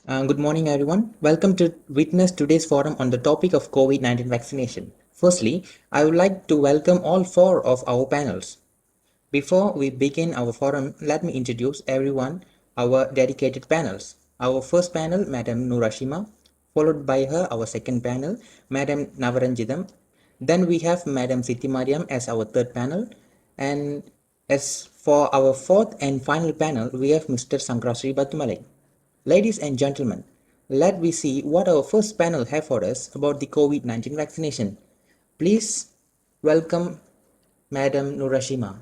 Good morning, everyone. Welcome to witness today's forum on the topic of COVID-19 vaccination. Firstly, I would like to welcome all four of our panels. Before we begin our forum, let me introduce everyone, our dedicated panels. Our first panel, Madam Nurashima, followed by her, our second panel, Madam Navaranjidam. Then we have Madam Siti Mariam as our third panel. And as for our fourth and final panel, we have Mr. Sankrasri Batumalai. Ladies and gentlemen, let me see what our first panel have for us about the COVID-19 vaccination. Please welcome Madam Nurashima.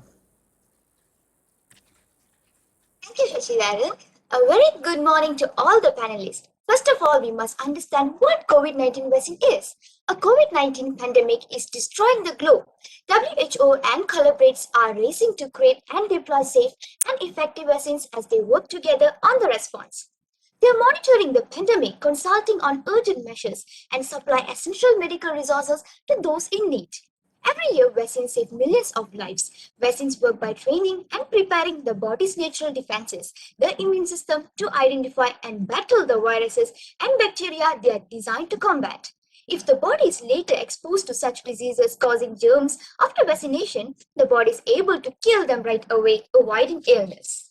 Thank you, Shashidharan. A very good morning to all the panelists. First of all, we must understand what COVID-19 vaccine is. A COVID-19 pandemic is destroying the globe. WHO and collaborators are racing to create and deploy safe and effective vaccines as they work together on the response. They are monitoring the pandemic, consulting on urgent measures, and supply essential medical resources to those in need. Every year, vaccines save millions of lives. Vaccines work by training and preparing the body's natural defenses, the immune system, to identify and battle the viruses and bacteria they are designed to combat. If the body is later exposed to such diseases causing germs after vaccination, the body is able to kill them right away, avoiding illness.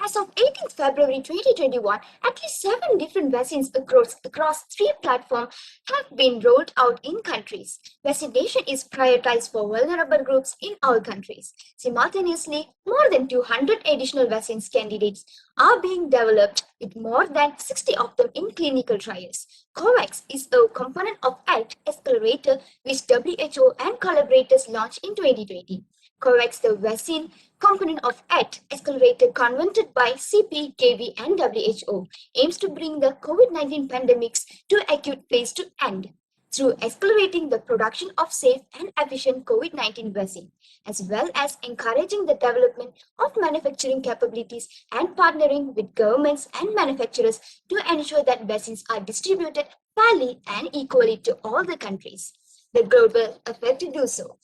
As of 18th February 2021, at least 7 different vaccines across 3 platforms have been rolled out in countries. Vaccination is prioritized for vulnerable groups in all countries. Simultaneously, more than 200 additional vaccines candidates are being developed, with more than 60 of them in clinical trials. COVAX is a component of ACT Accelerator, which WHO and collaborators launched in 2020. COVAX, the vaccine component of ACT Accelerator convened by CP, KV, and WHO, aims to bring the COVID-19 pandemics to acute phase to end through accelerating the production of safe and efficient COVID-19 vaccine, as well as encouraging the development of manufacturing capabilities and partnering with governments and manufacturers to ensure that vaccines are distributed fairly and equally to all the countries. The global effort to do so.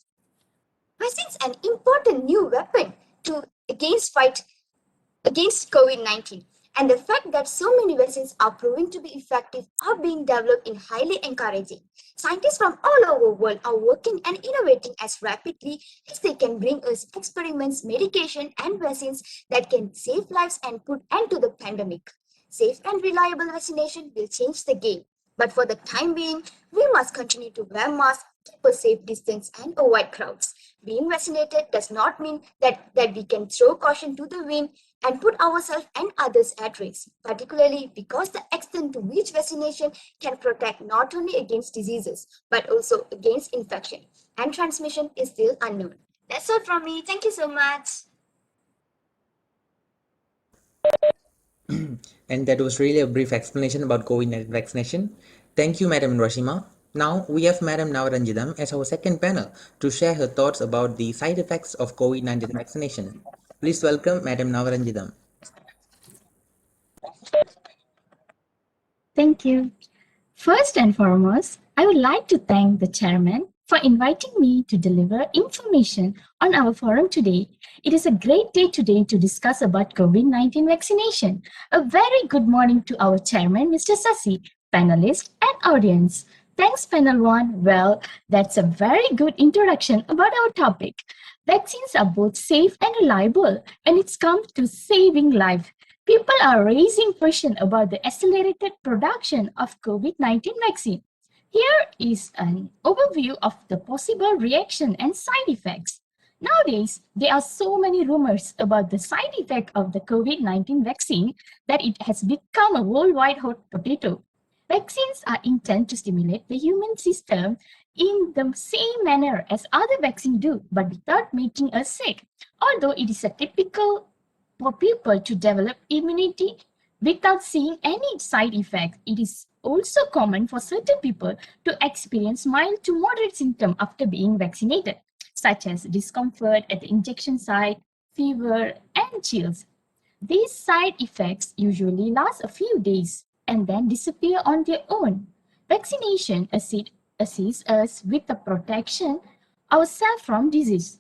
Vaccines an important new weapon to fight against COVID-19. And the fact that so many vaccines are proving to be effective are being developed in highly encouraging. Scientists from all over the world are working and innovating as rapidly as they can bring us experiments, medication, and vaccines that can save lives and put end to the pandemic. Safe and reliable vaccination will change the game. But for the time being, we must continue to wear masks, keep a safe distance, and avoid crowds. Being vaccinated does not mean that we can throw caution to the wind and put ourselves and others at risk, particularly because the extent to which vaccination can protect not only against diseases but also against infection and transmission is still unknown. That's all from me. Thank you so much. And that was really a brief explanation about COVID-19 vaccination. Thank you, Madam Nurashima. Now we have Madam Navaranjidam as our second panel to share her thoughts about the side effects of COVID-19 vaccination. Please welcome Madam Navaranjidam. Thank you. First and foremost, I would like to thank the chairman for inviting me to deliver information on our forum today. It is a great day today to discuss about COVID-19 vaccination. A very good morning to our chairman, Mr. Sasi, panelists and audience. Thanks, panel one. Well, that's a very good introduction about our topic. Vaccines are both safe and reliable when it comes to saving life. People are raising questions about the accelerated production of COVID-19 vaccine. Here is an overview of the possible reaction and side effects. Nowadays, there are so many rumors about the side effect of the COVID-19 vaccine that it has become a worldwide hot potato. Vaccines are intended to stimulate the human system in the same manner as other vaccines do, but without making us sick. Although it is a typical for people to develop immunity without seeing any side effects, it is also common for certain people to experience mild to moderate symptoms after being vaccinated, such as discomfort at the injection site, fever, and chills. These side effects usually last a few days and then disappear on their own. Vaccination assists us with the protection ourselves from disease.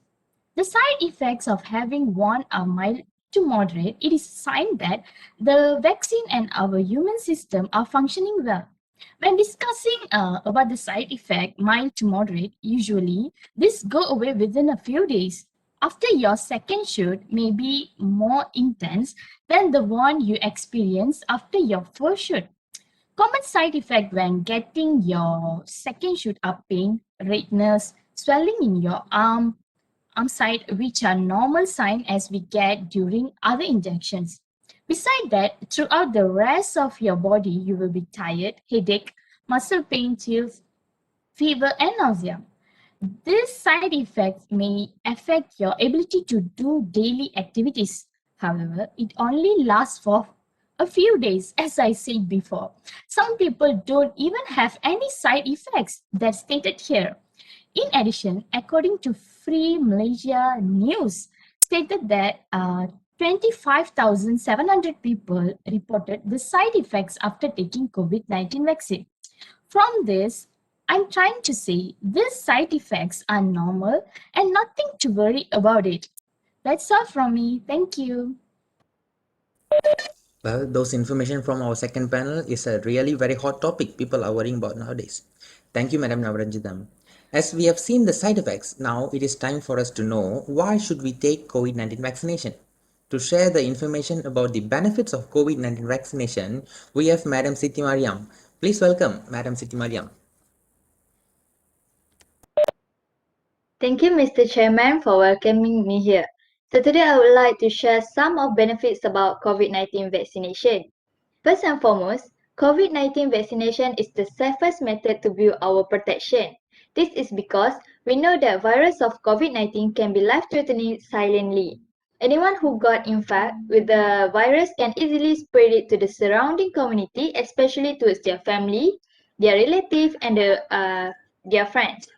The side effects of having one are mild to moderate, it is a sign that the vaccine and our human system are functioning well. When discussing about the side effect, mild to moderate, usually this go away within a few days. After your second shot may be more intense than the one you experienced after your first shot. Common side effect when getting your second shot are pain, redness, swelling in your arm side, which are normal sign as we get during other injections. Besides that, throughout the rest of your body, you will be tired, headache, muscle pain, chills, fever, and nausea. These side effects may affect your ability to do daily activities. However, it only lasts for a few days, as I said before. Some people don't even have any side effects that's stated here. In addition, according to Free Malaysia News, stated that 25,700 people reported the side effects after taking COVID-19 vaccine. From this, I'm trying to say these side effects are normal and nothing to worry about it. That's all from me. Thank you. Well, those information from our second panel is a really very hot topic people are worrying about nowadays. Thank you, Madam Navaranjitam. As we have seen the side effects, now it is time for us to know why should we take COVID-19 vaccination. To share the information about the benefits of COVID-19 vaccination, we have Madam Siti Mariam. Please welcome Madam Siti Mariam. Thank you, Mr. Chairman, for welcoming me here. So today I would like to share some of benefits about COVID-19 vaccination. First and foremost, COVID-19 vaccination is the safest method to build our protection. This is because we know that virus of COVID-19 can be life-threatening silently. Anyone who got infected with the virus can easily spread it to the surrounding community, especially towards their family, their relative, and their friends.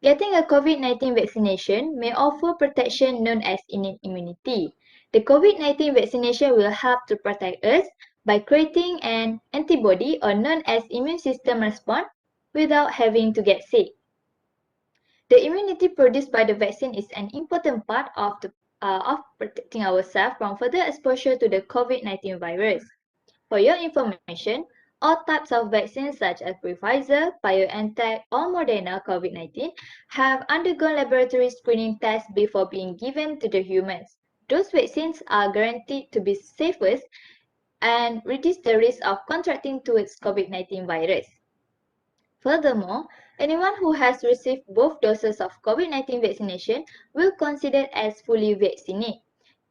Getting a COVID-19 vaccination may offer protection known as innate immunity. The COVID-19 vaccination will help to protect us by creating an antibody or known as immune system response without having to get sick. The immunity produced by the vaccine is an important part of protecting ourselves from further exposure to the COVID-19 virus. For your information, all types of vaccines such as Pfizer, BioNTech, or Moderna COVID-19 have undergone laboratory screening tests before being given to the humans. Those vaccines are guaranteed to be safest and reduce the risk of contracting towards COVID-19 virus. Furthermore, anyone who has received both doses of COVID-19 vaccination will considered as fully vaccinated.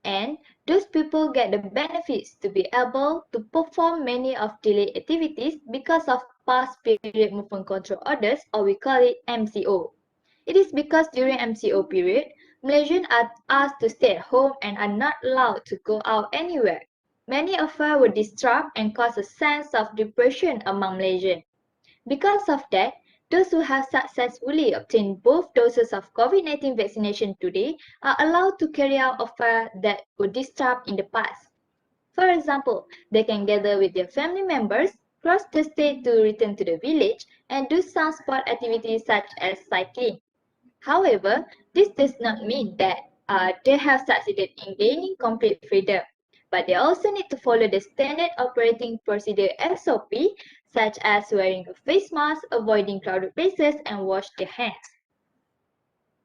And those people get the benefits to be able to perform many of delayed activities because of past period movement control orders, or we call it MCO. It is because during MCO period, Malaysians are asked to stay at home and are not allowed to go out anywhere. Many affairs were disrupted and cause a sense of depression among Malaysians. Because of that, those who have successfully obtained both doses of COVID-19 vaccination today are allowed to carry out affairs that were disturbed in the past. For example, they can gather with their family members, cross the state to return to the village, and do some sport activities such as cycling. However, this does not mean that they have succeeded in gaining complete freedom, but they also need to follow the standard operating procedure SOP, such as wearing a face mask, avoiding crowded places, and wash their hands.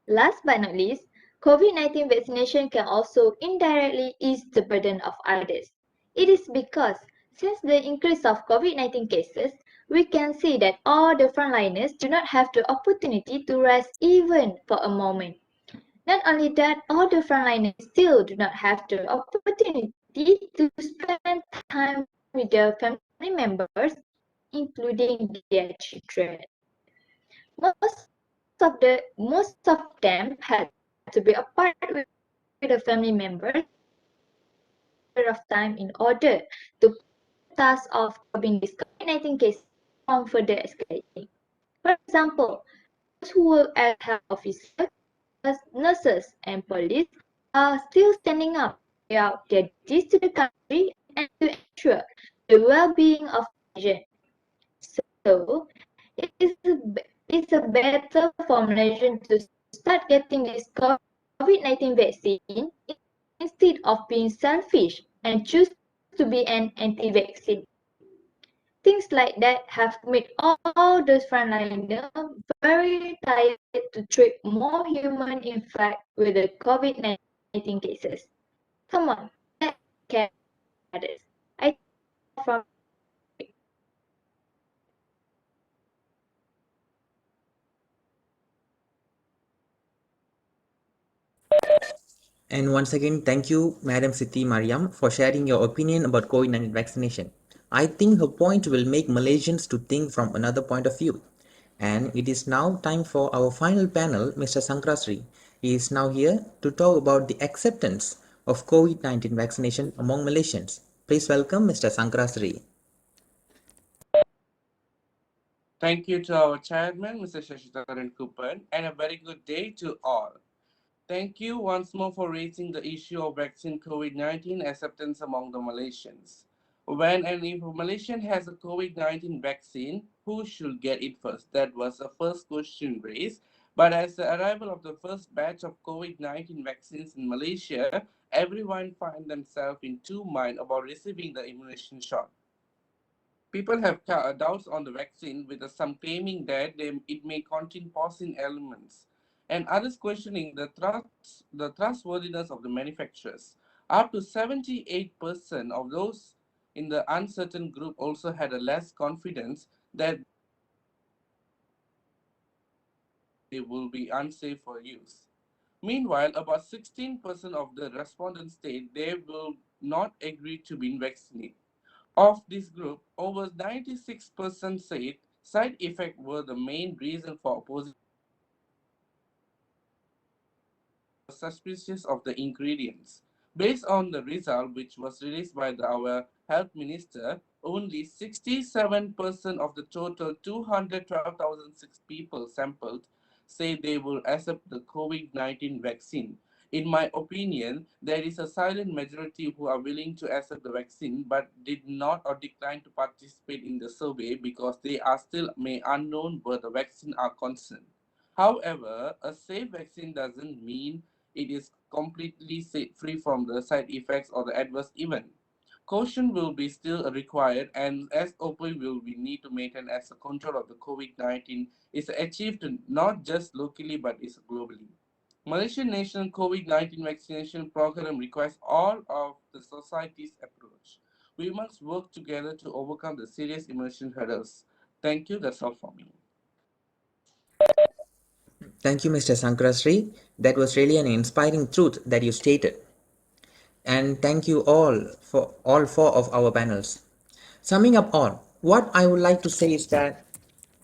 Last but not least, COVID-19 vaccination can also indirectly ease the burden of others. It is because since the increase of COVID-19 cases, we can see that all the frontliners do not have the opportunity to rest even for a moment. Not only that, all the frontliners still do not have the opportunity to spend time with their family members, including their children. Most of them had to be apart with the family members for a longer period of time in order to perform the task of curbing these COVID-19 cases from further escalating. For example, those who work as health officers, teachers, nurses, and police are still standing up to carry out their duties to the country and to ensure the well-being of the nation. So, it's better for Malaysians to start getting this COVID-19 vaccine instead of waiting for the next wave. instead of being selfish and choose to be an anti-vaccine. Things like that have made all those frontliners very tired to treat more human infect with the COVID-19 cases. Come on, let's care for others. I think that's all from me. And once again, thank you, Madam Siti Mariam, for sharing your opinion about COVID-19 vaccination. I think her point will make Malaysians to think from another point of view. And it is now time for our final panel, Mr. Sankrasri. He is now here to talk about the acceptance of COVID-19 vaccination among Malaysians. Please welcome Mr. Sankrasri. Thank you to our chairman, Mr. Shashidharan Kupan, and a very good day to all. Thank you once more for raising the issue of vaccine COVID-19 acceptance among the Malaysians. When and if a Malaysian has a COVID-19 vaccine, who should get it first? That was the first question raised. But as the arrival of the first batch of COVID-19 vaccines in Malaysia, everyone find themselves in two minds about receiving the immunization shot. People have doubts on the vaccine, with some claiming that it may contain poison elements, and others questioning the trustworthiness of the manufacturers. Up to 78% of those in the uncertain group also had a less confidence that they will be unsafe for use. Meanwhile, about 16% of the respondents state they will not agree to be vaccinated. Of this group, over 96% said side effects were the main reason for opposing, suspicious of the ingredients. Based on the result, which was released by our health minister, only 67% of the total 212,006 people sampled say they will accept the COVID-19 vaccine. In my opinion, there is a silent majority who are willing to accept the vaccine but did not or decline to participate in the survey because they are still may unknown where the vaccine are concerned. However, a safe vaccine doesn't mean it is completely free from the side effects or the adverse event. Caution will be still required, and as SOP will we need to maintain as a control of the COVID-19 is achieved not just locally but is globally. Malaysian national COVID-19 vaccination program requires all of the society's approach. We must work together to overcome the serious emerging hurdles. Thank you. That's all for me. Thank you, Mr. Sankrasri. That was really an inspiring truth that you stated. And thank you all four of our panels. Summing up all, what I would like to say is that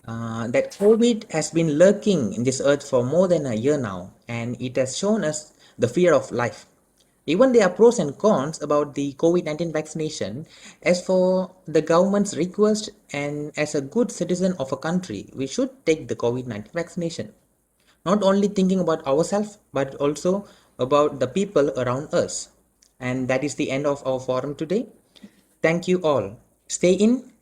COVID has been lurking in this earth for more than a year now, and it has shown us the fear of life. Even there are pros and cons about the COVID-19 vaccination. As for the government's request, and as a good citizen of a country, we should take the COVID-19 vaccination. Not only thinking about ourselves, but also about the people around us. And that is the end of our forum today. Thank you all. Stay in,